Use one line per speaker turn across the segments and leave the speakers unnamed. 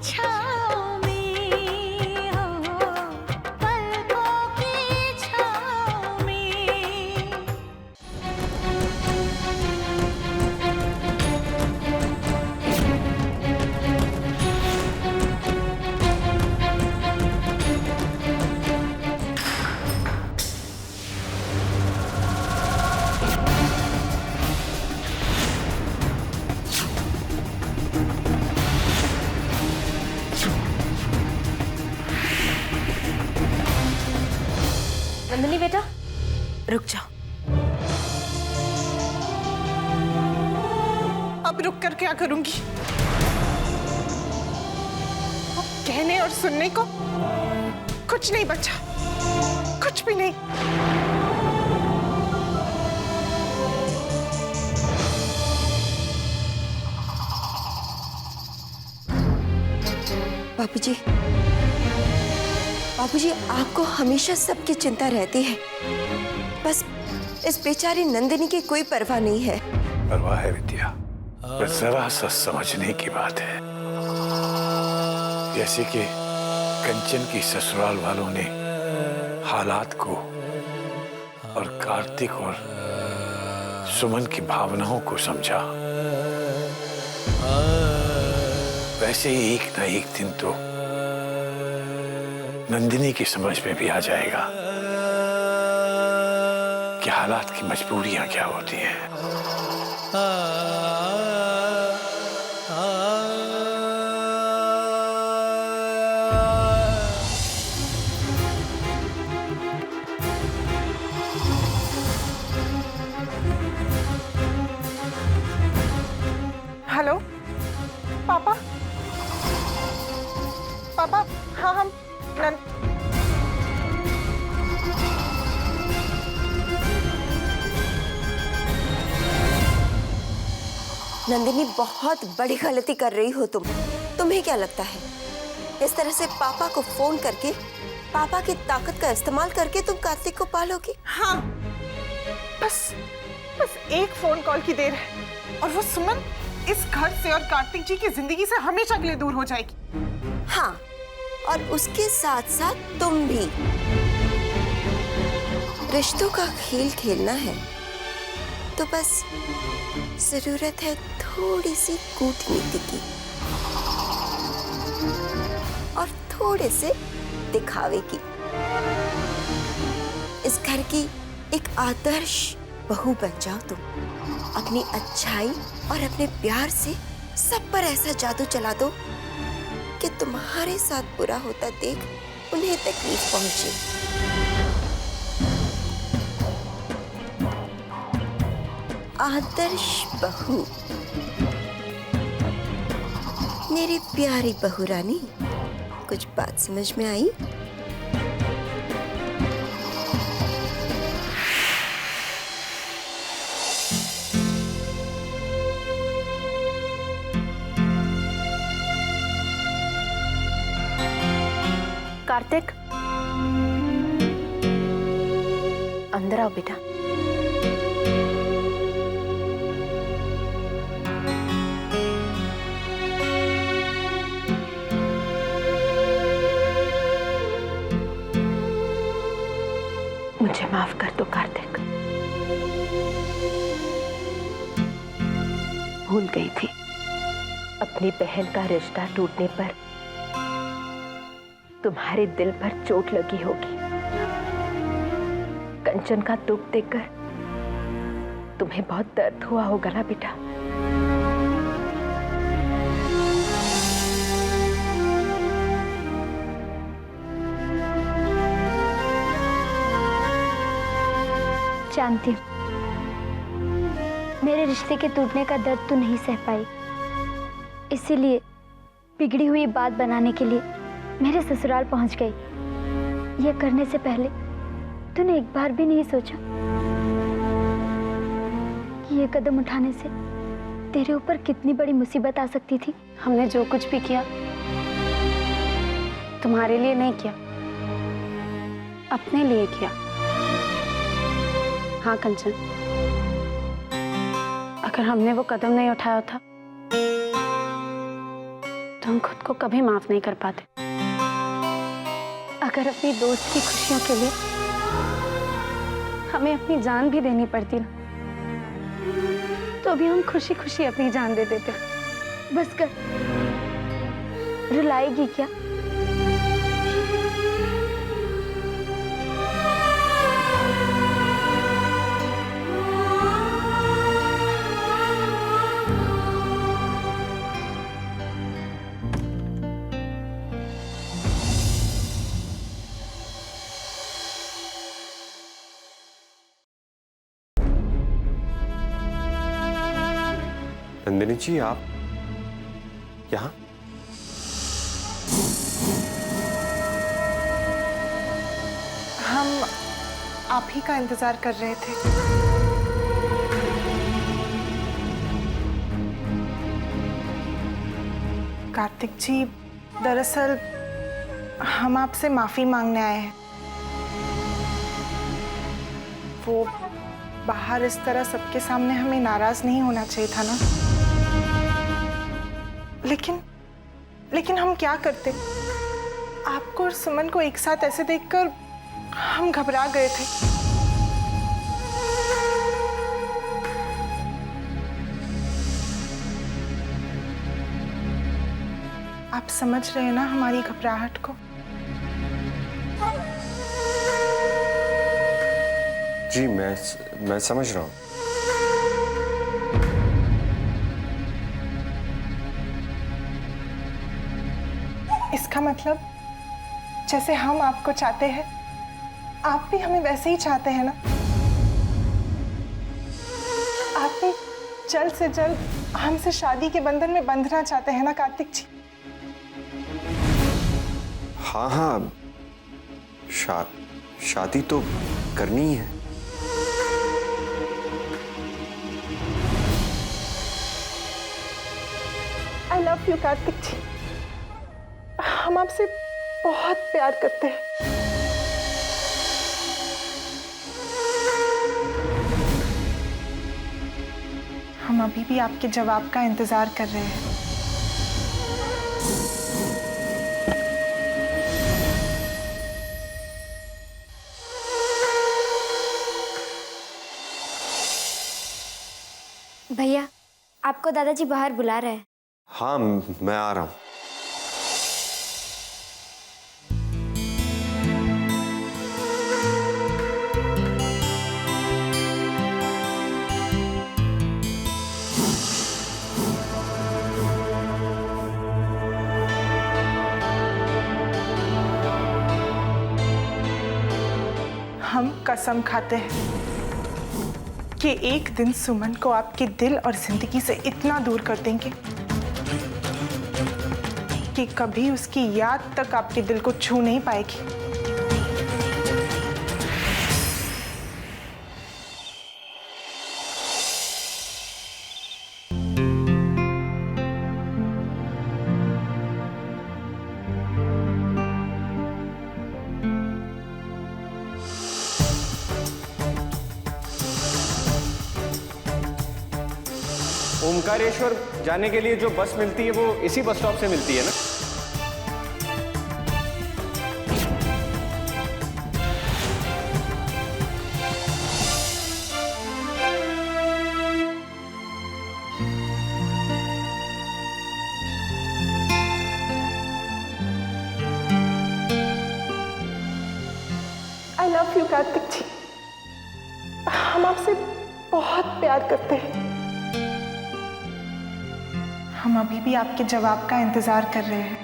छाँव में हो, पलकों की छाँव में।
नंदिनी बेटा,
रुक जाओ।
अब रुक कर क्या करूंगी? अब कहने और सुनने को कुछ नहीं बचा, कुछ भी नहीं।
बाबूजी, बाबूजी, आपको हमेशा सबकी चिंता रहती है, बस इस बेचारी नंदिनी की कोई परवाह नहीं है।
परवाह है विद्या, पर जरा सा समझने की बात है। जैसे कि कंचन की ससुराल वालों ने हालात को और कार्तिक और सुमन की भावनाओं को समझा, वैसे ही एक ना एक दिन तो नंदिनी की समझ में भी आ जाएगा कि हालात की मजबूरियां क्या होती हैं।
हेलो पापा, पापा, हाँ हम
नंदिनी, बहुत बड़ी गलती कर रही हो तुम। तुम्हें क्या लगता है इस तरह से पापा को फोन करके, पापा की ताकत का इस्तेमाल करके तुम कार्तिक को पालोगी?
हाँ, बस एक फोन कॉल की देर है और वो सुमन इस घर से और कार्तिक जी की जिंदगी से हमेशा के लिए दूर हो जाएगी।
हाँ, और उसके साथ साथ तुम भी। रिश्तों का खेल खेलना है तो बस जरूरत है थोड़ी सी कूटनीति की और थोड़े से दिखावे की। इस घर की एक आदर्श बहू बन जाओ तुम। अपनी अच्छाई और अपने प्यार से सब पर ऐसा जादू चला दो कि तुम्हारे साथ बुरा होता देख उन्हें तकलीफ पहुंचे। आदर्श बहू, मेरी प्यारी बहू रानी, कुछ बात समझ में आई?
कार्तिक, अंदर आओ बेटा। मुझे माफ कर दो कार्तिक, भूल गई थी अपनी बहन का रिश्ता टूटने पर तुम्हारे दिल पर चोट लगी होगी। कंचन का दुख देखकर तुम्हें बहुत दर्द हुआ होगा ना बेटा।
जानती हूँ मेरे रिश्ते के टूटने का दर्द तू नहीं सह पाई, इसीलिए बिगड़ी हुई बात बनाने के लिए मेरे ससुराल पहुंच गई। यह करने से पहले तूने एक बार भी नहीं सोचा कि यह कदम उठाने से तेरे ऊपर कितनी बड़ी मुसीबत आ सकती थी।
हमने जो कुछ भी किया तुम्हारे लिए नहीं किया, अपने लिए किया। हाँ कंचन, अगर हमने वो कदम नहीं उठाया था
तो हम खुद को कभी माफ नहीं कर पाते। अगर अपनी दोस्त की खुशियों के लिए हमें अपनी जान भी देनी पड़ती ना, तो भी हम खुशी खुशी अपनी जान दे देते।
बस कर, रुलाएगी क्या?
नंदिनी जी, आप यहाँ?
हम आप ही का इंतजार कर रहे थे। कार्तिक जी, दरअसल हम आपसे माफी मांगने आए हैं। वो बाहर इस तरह सबके सामने हमें नाराज नहीं होना चाहिए था ना। लेकिन हम क्या करते? आपको और सुमन को एक साथ ऐसे देखकर हम घबरा गए थे। आप समझ रहे हैं ना हमारी घबराहट को?
जी, मैं समझ रहा हूँ।
इसका मतलब जैसे हम आपको चाहते हैं, आप भी हमें वैसे ही चाहते हैं ना? आप भी जल्द से जल्द हमसे शादी के बंधन में बंधना चाहते हैं ना कार्तिक जी?
हाँ हाँ, शादी तो करनी ही है।
आई लव यू कार्तिक जी। हम आपसे बहुत प्यार करते हैं। हम अभी भी आपके जवाब का इंतजार कर रहे हैं।
भैया, आपको दादाजी बाहर बुला रहे हैं।
हाँ, मैं आ रहा हूँ।
हम कसम खाते हैं कि एक दिन सुमन को आपके दिल और जिंदगी से इतना दूर कर देंगे कि कभी उसकी याद तक आपके दिल को छू नहीं पाएगी।
ओमकारेश्वर जाने के लिए जो बस मिलती है वो इसी बस स्टॉप से मिलती है ना?
आई लव यू कार्तिक जी। हम आपसे बहुत प्यार करते हैं। हम अभी भी आपके जवाब का इंतजार कर रहे हैं।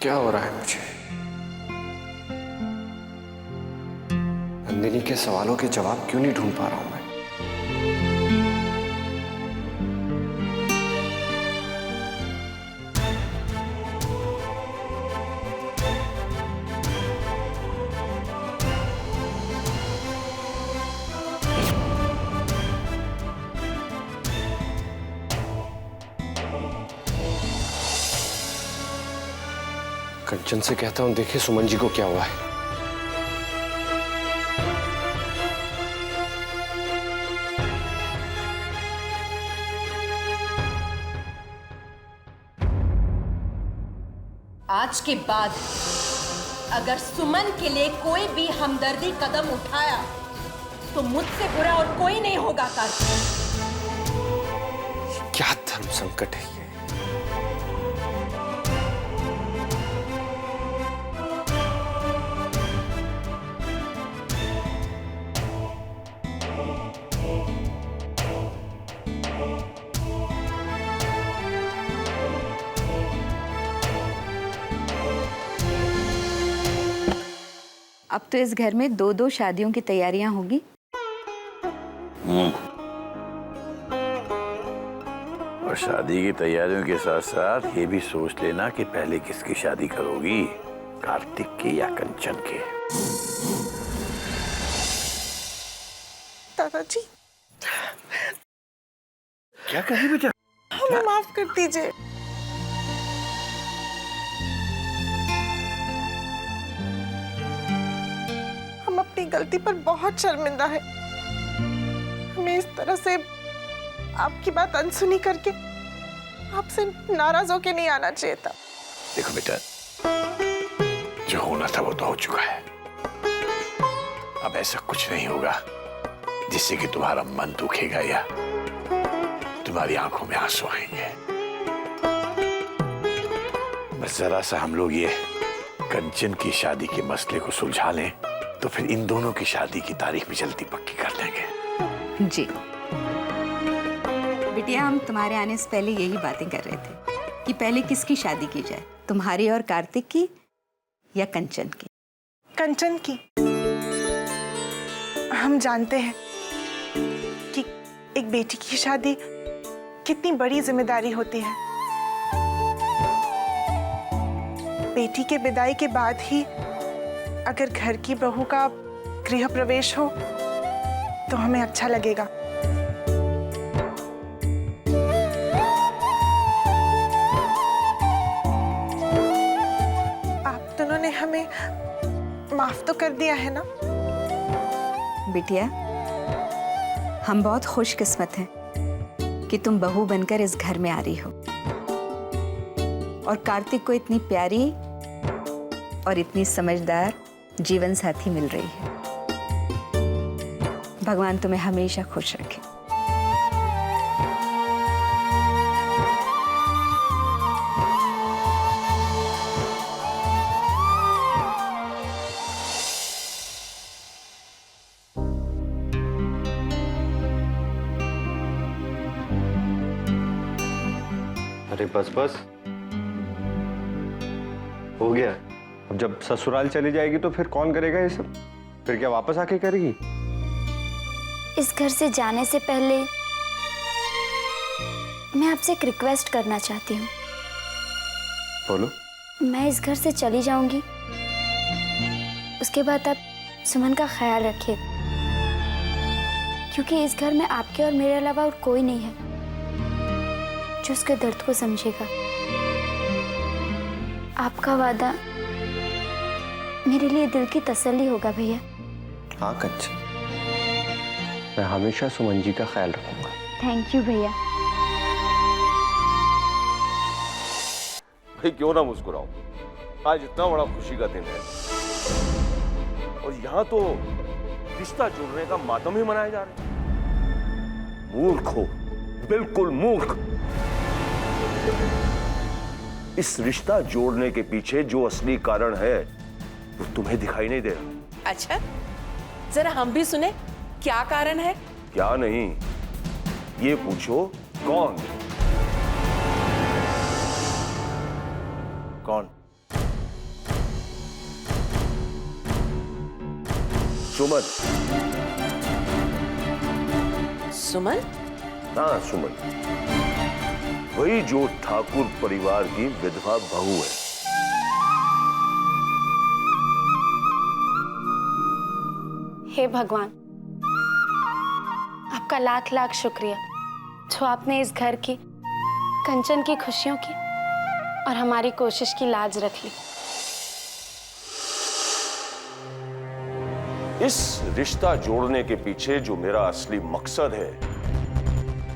क्या हो रहा है मुझे? नंदिनी के सवालों के जवाब क्यों नहीं ढूंढ पा रहा हूं मैं? कंचन से कहता हूं, देखिए सुमन जी को क्या हुआ है।
आज के बाद अगर सुमन के लिए कोई भी हमदर्दी कदम उठाया तो मुझसे बुरा और कोई नहीं होगा कार्तिक।
क्या धर्म संकट है ये?
अब तो इस घर में 2-2 शादियों की तैयारियां होगी।
और शादी की तैयारियों के साथ साथ ये भी सोच लेना कि पहले किसकी शादी करोगी, कार्तिक की या कंचन की।
दादाजी
क्या कही बेटा?
हमें माफ कर दीजिए। हम अपनी गलती पर बहुत शर्मिंदा है। हमें इस तरह से आपकी बात अनसुनी करके आपसे नाराज होके नहीं आना चाहिए था।
देखो बेटा, जो होना था वो तो हो चुका है। अब ऐसा कुछ नहीं होगा जिससे कि तुम्हारा मन दुखेगा या तुम्हारी आंखों में आंसू आएंगे। बस जरा सा हम लोग ये कंचन की शादी के मसले को सुलझा लें तो फिर इन दोनों की शादी की तारीख भी जल्दी पक्की कर देंगे।
जी बिटिया, हम तुम्हारे आने से पहले यही बातें कर रहे थे कि पहले किसकी शादी की जाए, तुम्हारी और कार्तिक की या कंचन की?
कंचन की। हम जानते हैं कि एक बेटी की शादी कितनी बड़ी जिम्मेदारी होती है। बेटी के विदाई के बाद ही अगर घर की बहू का गृह प्रवेश हो तो हमें अच्छा लगेगा। आप दोनों ने हमें माफ तो कर दिया है ना?
बिटिया, हम बहुत खुशकिस्मत हैं कि तुम बहू बनकर इस घर में आ रही हो और कार्तिक को इतनी प्यारी और इतनी समझदार जीवन साथी मिल रही है। भगवान तुम्हें हमेशा खुश रखे।
अरे बस बस हो गया। अब जब ससुराल चली जाएगी तो फिर कौन करेगा ये सब? फिर क्या वापस आके करेगी?
इस घर से जाने से पहले मैं आपसे एक रिक्वेस्ट करना चाहती हूँ।
बोलो।
मैं इस घर से चली जाऊंगी, उसके बाद आप सुमन का ख्याल रखिए, क्योंकि इस घर में आपके और मेरे अलावा और कोई नहीं है जो उसके दर्द को समझेगा। आपका वादा मेरे लिए दिल की तसल्ली होगा भैया।
हाँ कंचन, मैं हमेशा सुमन जी का ख्याल रखूंगा।
थैंक यू भैया।
भाई क्यों ना मुस्कुराओ, आज इतना बड़ा खुशी का दिन है और यहाँ तो रिश्ता जुड़ने का मातम ही मनाया जा रहा है। मूर्ख हो, बिल्कुल मूर्ख। इस रिश्ता जोड़ने के पीछे जो असली कारण है वो तुम्हें दिखाई नहीं दे रहा।
अच्छा, जरा हम भी सुने, क्या कारण है?
क्या नहीं, ये पूछो कौन?
कौन?
सुमन।
सुमन?
हाँ सुमन, वही जो ठाकुर परिवार की विधवा बहू है।
हे भगवान, आपका लाख लाख शुक्रिया जो आपने इस घर की, कंचन की खुशियों की और हमारी कोशिश की लाज रख ली।
इस रिश्ता जोड़ने के पीछे जो मेरा असली मकसद है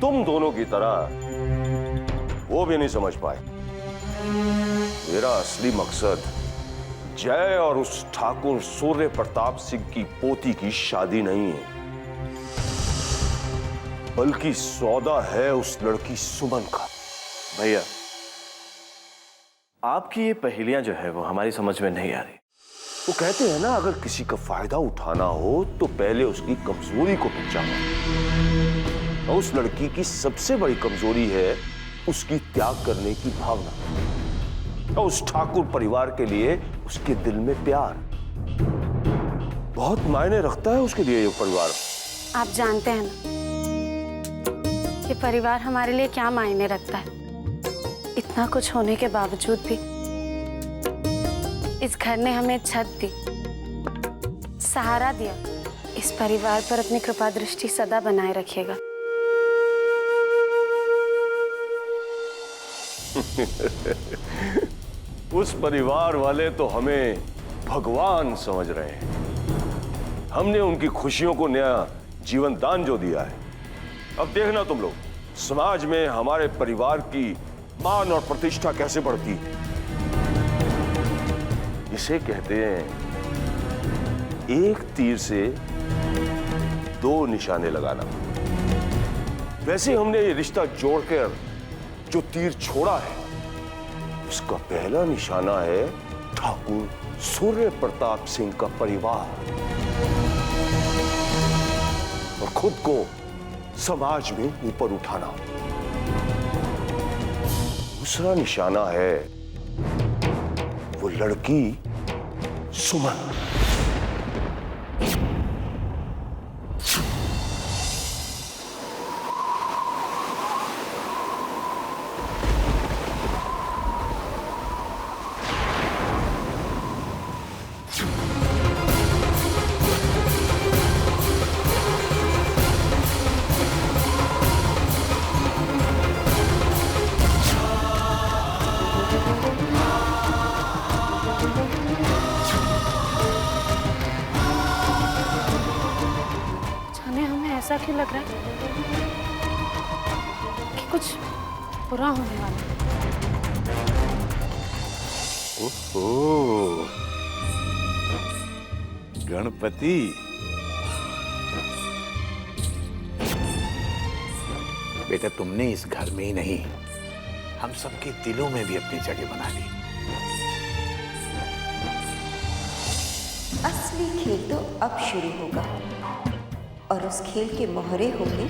तुम दोनों की तरह वो भी नहीं समझ पाए। मेरा असली मकसद जय और उस ठाकुर सूर्य प्रताप सिंह की पोती की शादी नहीं है, बल्कि सौदा है उस लड़की सुमन का।
भैया, आपकी ये पहेलियां जो है वो हमारी समझ में नहीं आ रही।
वो कहते हैं ना, अगर किसी का फायदा उठाना हो तो पहले उसकी कमजोरी को पहचानो। और उस लड़की की सबसे बड़ी कमजोरी है उसकी त्याग करने की भावना, और उस ठाकुर परिवार के लिए उसके दिल में प्यार। बहुत मायने रखता है उसके लिए ये परिवार।
आप जानते हैं ना ये परिवार हमारे लिए क्या मायने रखता है। इतना कुछ होने के बावजूद भी इस घर ने हमें छत दी, सहारा दिया। इस परिवार पर अपनी कृपा दृष्टि सदा बनाए रखिएगा।
उस परिवार वाले तो हमें भगवान समझ रहे हैं। हमने उनकी खुशियों को नया जीवन दान जो दिया है। अब देखना तुम लोग, समाज में हमारे परिवार की मान और प्रतिष्ठा कैसे बढ़ती है। इसे कहते हैं एक तीर से दो निशाने लगाना। वैसे हमने ये रिश्ता जोड़कर जो तीर छोड़ा है उसका पहला निशाना है ठाकुर सूर्य प्रताप सिंह का परिवार, और खुद को समाज में ऊपर उठाना। दूसरा निशाना है वो लड़की सुमन।
ऐसा क्यों लग रहा है कि कुछ बुरा होने वाला है।
ओहो, गणपति, बेटा तुमने इस घर में ही नहीं हम सबके दिलों में भी अपनी जगह बना ली।
असली खेल तो अब शुरू होगा और उस खेल के मोहरे होंगे